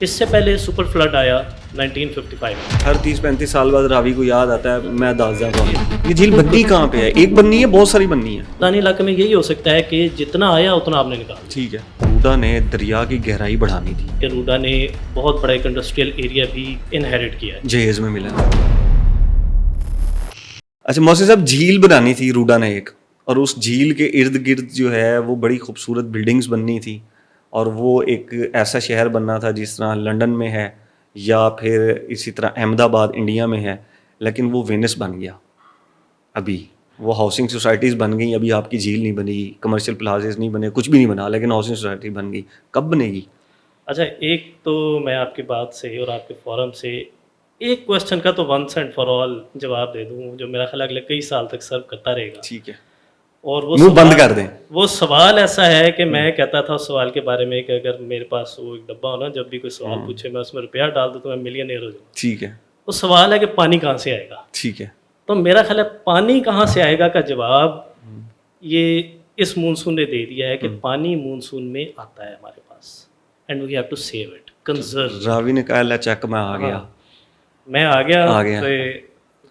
इससे पहले super flood आया 1955 में। हर 30-35 साल बाद रावी को याद आता है मैं दासदा था। ये झील बननी कहाँ पे है? एक बननी है, बहुत सारी बननी है। मैदानी इलाके में यही हो सकता है कि जितना आया उतना आपने निकाला। ठीक है। रूडा ने दरिया की गहराई बढ़ानी थी। कि रूडा ने बहुत बड़ा एक इंडस्ट्रियल एरिया भी इनहेरिट किया है। जहेज में मिला। अच्छा मौसी साहब, झील बनानी थी रूडा ने एक, और उस झील के इर्द गिर्द जो है वो बड़ी खूबसूरत बिल्डिंग्स बननी थी, और वो एक ऐसा शहर बनना था जिस तरह लंदन में है या फिर इसी तरह अहमदाबाद इंडिया में है, लेकिन वो वेनिस बन गया। अभी वो हाउसिंग सोसाइटीज़ बन गई, अभी आपकी झील नहीं बनी, कमर्शियल प्लाजेस नहीं बने, कुछ भी नहीं बना, लेकिन हाउसिंग सोसाइटी बन गई। कब बनेगी? अच्छा, एक तो मैं आपकी बात से और आपके फोरम से एक क्वेश्चन का तो वंस एंड फॉर ऑल जवाब दे दूं, जो मेरा ख्याल अगले कई साल तक सर्व करता रहेगा। ठीक है, और वो मुंह बंद सवाल कर दें। वो सवाल ऐसा है कि मैं कहता था उस सवाल के बारे में कि अगर मेरे पास वो एक डब्बा हो ना, जब भी कोई सवाल पूछे मैं उसमें रुपया डाल दूं तो मैं मिलियनेयर हो जाऊँ। ठीक है। वो सवाल है कि पानी कहाँ से आएगा। ठीक है। तो मेरा ख्याल है पानी कहाँ से आएगा का जवाब ये इस मानसून ने दे दिया है कि पानी मानसून में आता है हमारे पास, and we have to save it, conserve. Ravi ने कहा ले चेक मैं आ गया। मैं आ गया। आ गया। तो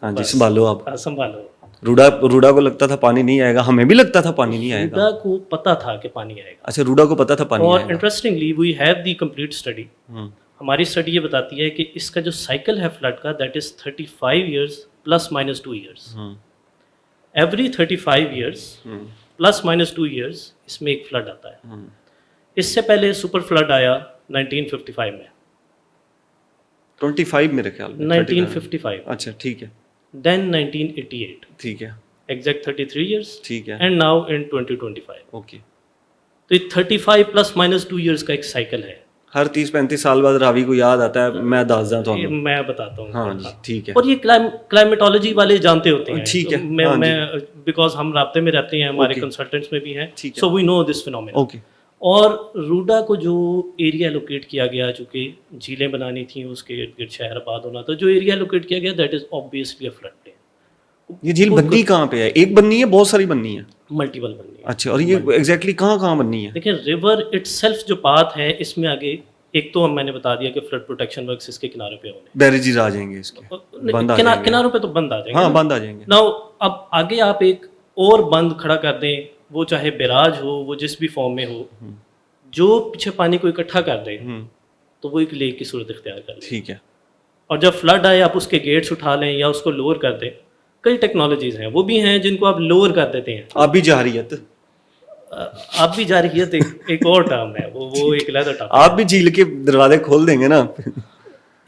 हाँ जी, बस, संभालो आप। संभालो। रूडा को लगता था पानी नहीं आएगा, हमें भी लगता था पानी नहीं आएगा। रूडा को पता था कि पानी आएगा, अच्छा, रूडा को पता था पानी और आएगा। Interestingly we have the complete study. Hmm, हमारी स्टडी ये बताती है कि इसका जो साइकिल है फ्लड का, that is 35 years plus minus 2 years. Every 35 years plus minus 2 years इसमें एक फ्लड आता है। इससे पहले सुपर फ्लड आया 1955 में। 25 मेरे ख्याल में 1955। अच्छा ठीक है। देन 1988, ठीक है। एग्जैक्ट 33 ईयर्स, ठीक है। And now in 2025। ओके। तो ये 35 प्लस माइनस 2 ईयर्स का एक साइकिल है। हर 30-35 साल बाद रावी को याद आता है मैं दासदा था। ये मैं बताता हूँ। हाँ जी, ठीक है। और ये क्लाइमेटोलॉजी वाले जानते होते हैं। ठीक है, मैं हाँ जी। मैं बिकॉज हम राब्ते में रहते हैं, हमारे ओके। कंसल्टेंट्स में भी हैं, ठीक है। So we know this phenomena. Okay. और रूडा को जो एरिया लोकेट किया गया, चूँकि झीलें बनानी थी, उसके इर्द गिर्द शहर आबाद होना, तो जो एरिया लोकेट किया गया that is obviously a flood plain. ये झील बननी कहाँ पे है? एक बननी है, बहुत सारी बननी है? मल्टीपल बननी है। अच्छा, और ये एग्जैक्टली कहाँ कहाँ बननी है? देखिए, रिवर इटसेल्फ जो पाथ है, इसमें आगे एक तो मैंने बता दिया कि फ्लड प्रोटेक्शन वर्क्स इसके किनारों पे होने। बैरेजेस आ जाएंगे इसके, बंद आ जाएंगे। किनारों पे तो बंद आ जाएंगे। हाँ, बंद आ जाएंगे। नाउ अब आगे आप एक और बंद खड़ा कर दें, वो चाहे बैराज हो, वो जिस भी फॉर्म में हो, जो पीछे पानी को इकट्ठा कर दे, तो वो एक लेक की सूरत इख्तियार कर ले। ठीक है। और जब फ्लड आए आप उसके गेट्स उठा लें या उसको लोअर कर दें। कई टेक्नोलॉजीज हैं, वो भी हैं जिनको आप लोअर कर देते हैं। आप भी जारियत। आप भी जारियत एक और टर्म है, वो एक अलग टर्म। आप भी झील के दरवाजे खोल देंगे ना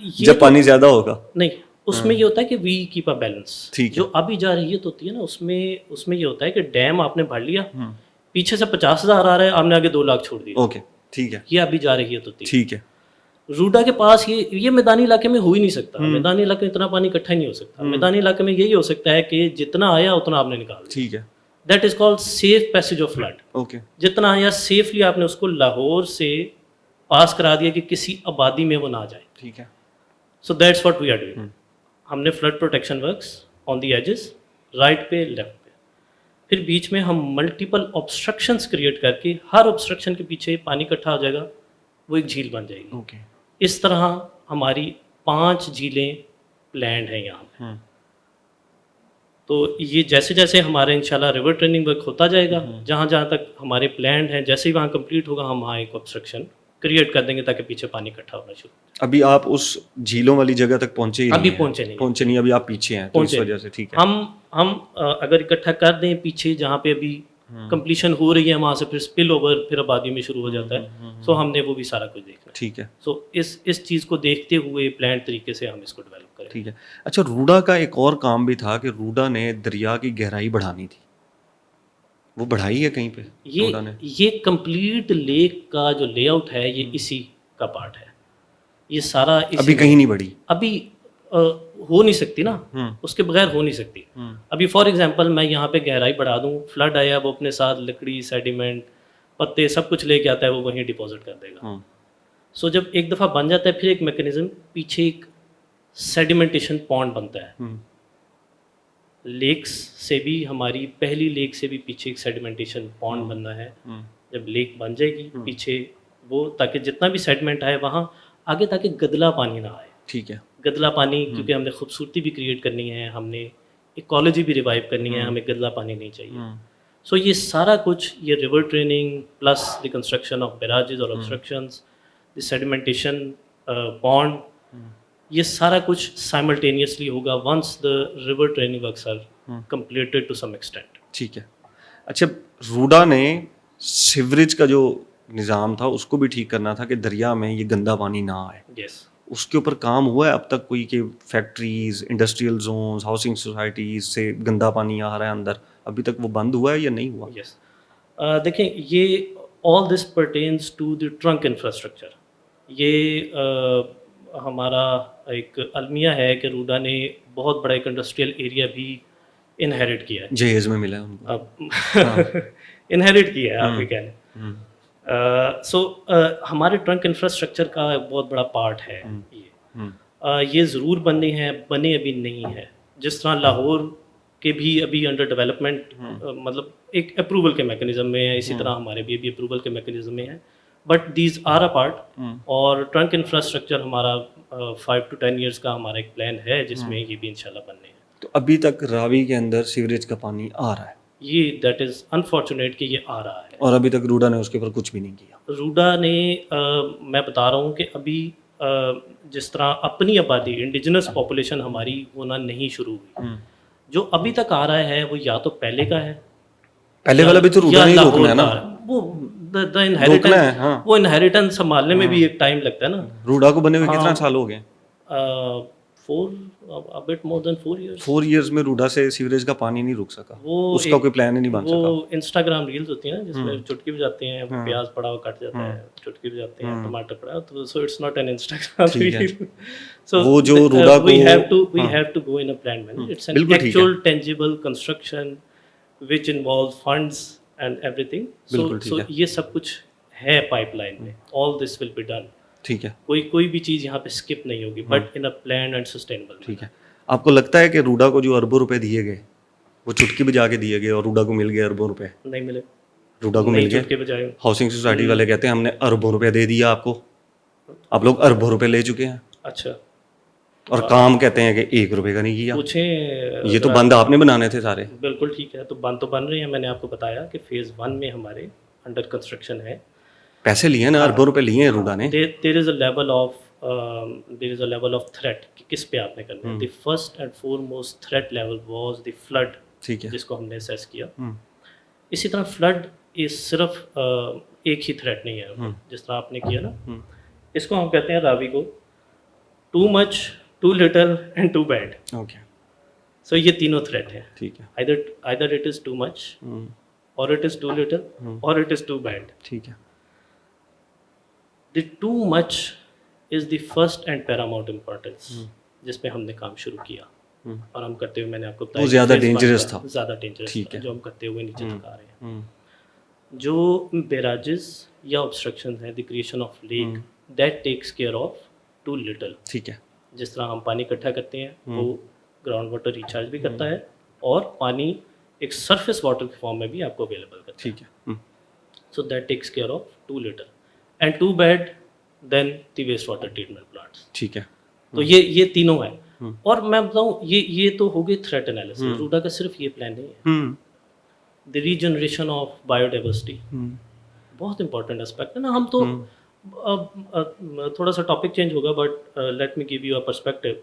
जब पानी ज्यादा होगा। नहीं, उसमें ये होता है कि वी कीप अ बैलेंस। ठीक है। जो अभी जारियत होती है ना, उसमें ये होता है कि डैम आपने भर लिया, पीछे से 50,000 आ रहा है, आपने आगे 2 लाख छोड़ दिया। ओके, ठीक है। ये अभी जारियत होती है। ठीक है। रूडा के पास ये मैदानी इलाके में हो ही नहीं सकता। मैदानी इलाके में इतना पानी इकट्ठा ही नहीं हो सकता। मैदानी इलाके में यही हो सकता है कि जितना आया उतना आपने निकाल दिया। ठीक है। That is called safe passage of flood. Okay. जितना आया सेफली आपने उसको लाहौर से पास करा दिया कि किसी आबादी में वो ना जाए। ठीक है। So that's what we are doing. हमने flood protection works on the edges, right पे, लेफ्ट पे, फिर बीच में हम मल्टीपल ऑब्स्ट्रक्शंस क्रिएट करके, हर ऑब्स्ट्रक्शन के पीछे पानी इकट्ठा हो जाएगा, वो एक झील बन जाएगी। ओके। इस तरह हमारी 5 झीलें प्लैंड हैं यहाँ पे। तो ये जैसे जैसे हमारे इंशाल्लाह रिवर ट्रेनिंग वर्क होता जाएगा, जहाँ जहाँ तक हमारे प्लैंड हैं, जैसे ही वहाँ कंप्लीट होगा हम वहाँ एक ऑब्स्ट्रक्शन क्रिएट कर देंगे ताकि पीछे पानी इकट्ठा होना शुरू। अभी आप उस झीलों वाली जगह तक पहुंचे ही अभी नहीं? पहुंचे नहीं। अभी आप पीछे हैं, तो इस वजह से। ठीक है। हम अगर इकट्ठा कर दें पीछे जहाँ पे अभी कंप्लीशन हो रही है, वहाँ से फिर स्पिल ओवर फिर आबादी में शुरू हो जाता है। सो हमने वो भी सारा कुछ देखना है। ठीक है। सो इस चीज़ को देखते हुए प्लान तरीके से हम इसको डेवलप करें। ठीक है। अच्छा, रूडा का एक और काम भी था कि रूडा ने दरिया की गहराई बढ़ानी थी, वो बढ़ाई है कहीं पे रूडा ने? ये कंप्लीट लेक का जो लेआउट है, ये इसी का पार्ट है। ये सारा अभी कहीं नहीं बढ़ी? अभी हो नहीं सकती ना, उसके बगैर हो नहीं सकती। अभी फॉर एग्जांपल मैं यहाँ पे गहराई बढ़ा दूँ, फ्लड आया, वो अपने साथ लकड़ी, सेडिमेंट, पत्ते सब कुछ लेके आता है, वो वहीं डिपॉजिट कर देगा। सो जब एक दफ़ा बन जाता है, फिर एक मैकेनिज्म पीछे, एक सेडिमेंटेशन पॉन्ड बनता है। लेक्स से भी, हमारी पहली लेक से भी पीछे एक सेडिमेंटेशन पॉन्ड बनना है। जब लेक बन जाएगी पीछे वो, ताकि जितना भी सेडिमेंट आए वहाँ आगे ताकि गदला पानी ना आए। ठीक है। गदला पानी क्योंकि हमने खूबसूरती भी क्रिएट करनी है, हमने इकोलॉजी भी रिवाइव करनी है, हमें गदला पानी नहीं चाहिए। सो ये सारा कुछ, ये river training plus the construction of barrages और ऑब्स्ट्रक्शंस, द सेडिमेंटेशन पॉन्ड, ये सारा कुछ साइमल्टेनियसली होगा once the river training works are completed to some extent. ठीक है। अच्छा, रूडा ने सीवरेज का जो निज़ाम था उसको भी ठीक करना था कि दरिया में ये गंदा पानी ना आए। यस, उसके ऊपर काम हुआ है अब तक कोई कि factories, industrial zones, housing societies से गंदा पानी आ रहा है अंदर, अभी तक वो बंद हुआ है या नहीं हुआ? यस। देखें, ये all this pertains to the trunk infrastructure. ये हमारा एक अलमिया है कि रूडा ने बहुत बड़ा एक इंडस्ट्रियल एरिया भी इनहेरिट किया है। जहेज में मिला है उनको। अब इनहेरिट किया है आप ये कह लें। सो हमारे ट्रंक इंफ्रास्ट्रक्चर का एक बहुत बड़ा पार्ट है ये ज़रूर बने अभी नहीं है। जिस तरह लाहौर के भी अभी अंडर डेवलपमेंट, मतलब एक अप्रूवल के मैकेनिज्म में है, इसी तरह हमारे भी अभी अप्रूवल के मैकेनिज्म में है, but these are a part. और ट्रंक इंफ्रास्ट्रक्चर हमारा 5 to 10 ईयर्स का हमारा एक प्लान है जिसमें ये भी इंशाल्लाह बनने हैं। तो अभी तक रावी के अंदर सीवरेज का पानी आ रहा है, ये दैट इज़ अनफॉर्चुनेट कि ये आ रहा है, और अभी तक रूडा ने उसके ऊपर कुछ भी नहीं किया। रूडा ने मैं बता रहा हूँ कि अभी जिस तरह अपनी आबादी, इंडिजिनस पॉपुलेशन हमारी होना नहीं शुरू हुई, जो अभी तक आ रहा है वो या तो पहले का है, पहले वाला भी तो रूडा ने ही रोकना है ना, वो द इनहेरिटेंस, हाँ। वो इनहेरिटेंस संभालने में भी एक टाइम लगता है ना। रूडा को बने हुए कितना साल हो गए? 4 bit more than 4 years। 4 years में रूडा से सीवरेज का पानी नहीं रुक सका, उसका कोई प्लान ही नहीं बन सका। वो इंस्टाग्राम रील्स होती है ना जिसमें चुटकी बजाते हैं, प्याज पड़ा हुआ कट जाता है, चुटकी बजाते हैं, टमाटर पड़ा, तो so it's not an Instagram reel. So वो जो रूडा को we have to go in a plan manner. It's an actual tangible construction which involves funds and everything. So ये सब कुछ है पाइपलाइन में, all this will be done. ठीक है, कोई भी चीज़ यहाँ पे स्किप नहीं होगी, but in a plan and sustainable. ठीक है। आपको लगता है कि रूडा को जो अरबों रुपए दिए गए वो चुटकी बजा के दिए गए और रूडा को मिल गए अरबों रुपए? नहीं मिले, रूडा को मिल गए। चुटकी बजाए हाउसिंग सोसाइटी वाले कहते हैं हमने अरबों रुपए दे दिया आपको, आप लोग अरबों रुपए ले चुके हैं। अच्छा, और काम कहते हैं कि 1 रुपए का नहीं किया। पूछें, ये तो बंद आपने बनाने थे सारे। बिल्कुल ठीक है, तो बन रहे हैं। मैंने आपको बताया कि फेज़ 1 में हमारे अंडर कंस्ट्रक्शन है। पैसे लिए ना, अरबों रुपए लिए हैं रूडा ने। There is a level of threat कि किस पे आपने करना है। The first and foremost threat level was the flood, ठीक है, जिसको हमने असेस किया। इसी तरह फ्लड इस सिर्फ एक ही थ्रेट नहीं है, जिस तरह आपने किया ना, इसको हम कहते हैं रावी को too much, too little and too bad. Okay, so ये तीनों थ्रेट है। ठीक है, either it is too much, or it is too little, or it is too bad। ठीक है। The too much is the first and paramount importance, जिसपे हमने काम शुरू किया और हम करते हुए, मैंने आपको बताया, वो ज़्यादा डेंजरस था, ज़्यादा डेंजरस ठीक है, जो हम करते हुए नीचे तक आ रहे हैं। जो बैराजेस या ऑब्स्ट्रक्शन है, the creation of lake, that takes care of too little. ठीक है, जिस तरह हम पानी इकट्ठा करते हैं वो ग्राउंड वाटर रिचार्ज भी करता है और पानी एक सरफेस वाटर के फॉर्म में भी आपको अवेलेबल करता है। ठीक है। So that takes care of too little and too bad then the waste water treatment plants. ठीक है। तो ये तीनों है। और मैं बताऊँ, ये तो हो गई थ्रेट एनालिसिस। रूडा का सिर्फ ये प्लान नहीं है। द रीजनरेशन ऑफ बायोडाइवर्सिटी बहुत इंपॉर्टेंट एस्पेक्ट है ना। हम तो थोड़ा सा टॉपिक चेंज होगा, but let me give you a perspective.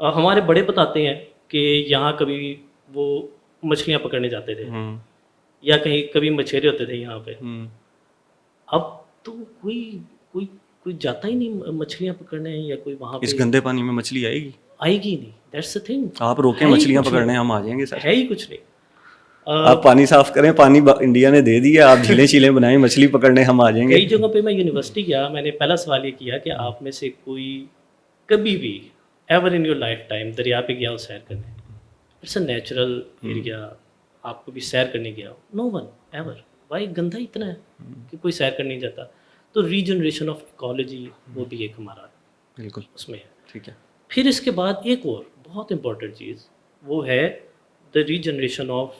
हमारे बड़े बताते हैं कि यहाँ कभी वो मछलियाँ पकड़ने जाते थे, या कहीं कभी मछेरे होते थे यहाँ पे। अब तो कोई जाता ही नहीं मछलियाँ पकड़ने, या कोई वहाँ पे। इस गंदे पानी में मछली आएगी नहीं, दैट्स द थिंग। आप रोकें मछलियाँ पकड़ने, हम आ जाएंगे सर। है ही कुछ नहीं। आप पानी साफ करें, पानी इंडिया ने दे दिया, आप झीलें शीलें बनाएं, मछली पकड़ने हम आ जाएंगे। कई जगहों पे मैं यूनिवर्सिटी गया, मैंने पहला सवाल ये किया कि आप में से कोई कभी भी ever in your life time दरिया पे गया हो सैर करने? इट्स अ नेचुरल एरिया, आप कभी सैर करने गया हो? No one ever. भाई गंदा इतना है कि कोई सैर करने नहीं जाता। तो रीजनरेशन ऑफ इकोलॉजी वो भी एक हमारा बिल्कुल उसमें है। ठीक है। फिर इसके बाद एक और बहुत इंपॉर्टेंट चीज़ वो है द रीजनरेशन ऑफ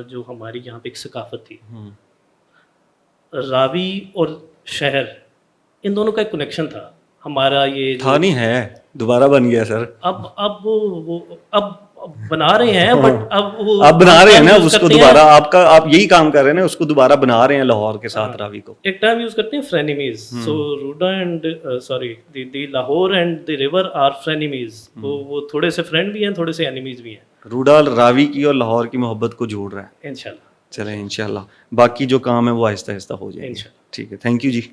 जो हमारी यहाँ पे एक सकाफत थी। रावी और शहर, इन दोनों का एक कनेक्शन था। हमारा ये जो था नहीं है, दोबारा बन गया सर। अब वो अब बना रहे हैं, बट अब वो आप बना रहे हैं ना use उसको करते हैं। दोबारा, आपका आप यही काम कर रहे हैं ना, उसको दोबारा बना रहे हैं लाहौर के साथ रावी को। एक टर्म यूज करते हैं frenemies, so RUDA and sorry the Lahore and the river are frenemies, वो थोड़े से फ्रेंड भी हैं, थोड़े से एनिमीज भी हैं। रूडा रावी की और लाहौर की मोहब्बत को जोड़ रहा है। इंशाल्लाह चलें इंशाल्लाह, बाकी जो काम है वो आहिस्ता आहिस्ता हो जाएंगे। इंशाल्लाह। ठीक है, थैंक यू जी।